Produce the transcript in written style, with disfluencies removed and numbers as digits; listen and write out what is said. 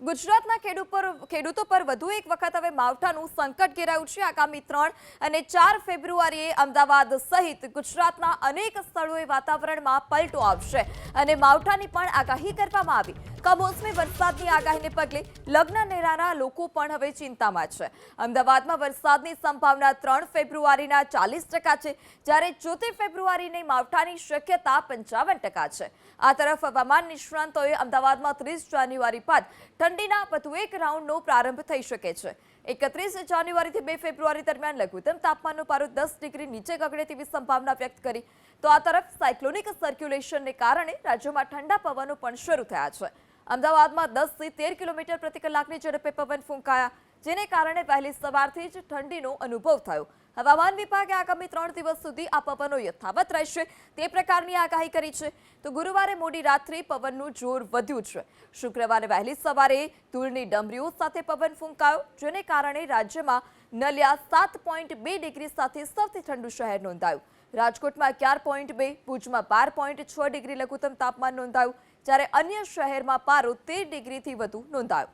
ગુજરાતના ખેડૂતો પર વધુ એક વખત હવે માવઠાનું સંકટ ઘેરાયું છે। આગામી 3 અને 4 ફેબ્રુઆરીએ અમદાવાદ સહિત ગુજરાતના અનેક સ્થળોએ વાતાવરણમાં પલટો આવશે અને માવઠાની પણ આગાહી કરવામાં આવી। કમોસમી વરસાદની આગાહીને પગલે લગ્ન નેરાના લોકો પણ હવે ચિંતામાં છે। અમદાવાદમાં વરસાદની સંભાવના 3 ફેબ્રુઆરીના 40% છે, જ્યારે 4 ફેબ્રુઆરીની માવઠાની શક્યતા 55% છે। આ તરફ હવામાન નિષ્ણાંતોએ અમદાવાદમાં 30 જાન્યુઆરી બાદ ઠંડીના વધુ એક રાઉન્ડનો પ્રારંભ થઈ શકે છે। 31 જાન્યુઆરીથી 2 ફેબ્રુઆરી દરમિયાન લઘુત્તમ તાપમાનનો પારો 10 ડિગ્રી નીચે ગગડે તેવી સંભાવના વ્યક્ત કરી। તો આ તરફ સાયક્લોનિક સર્ક્યુલેશનને કારણે રાજ્યમાં ઠંડા પવનો પણ શરૂ થયા છે। અમદાવાદમાં 10 થી 13 કિલોમીટર પ્રતિ કલાકની ઝડપે પવન ફૂંકાયા, જેને કારણે વહેલી સવારથી જ ઠંડીનો અનુભવ થયો। હવામાન વિભાગે આગામી 3 દિવસ સુધી આ પવનો યથાવત રહેશે તે પ્રકારની આગાહી કરી છે। તો ગુરુવારે મોડી રાત્રે પવનનું જોર વધ્યું છે। શુક્રવારે વહેલી સવારે ધૂળની ડમરીઓ સાથે પવન ફૂંકાયો, જેને કારણે રાજ્યમાં નલિયા 7.2 ડિગ્રી સાથે સૌથી ઠંડુ શહેર નોંધાયું। રાજકોટમાં 11.2, ભુજમાં 12.6 ડિગ્રી લઘુત્તમ તાપમાન નોંધાયું, જ્યારે અન્ય શહેરમાં પારો 13 ડિગ્રીથી વધુ નોંધાયો।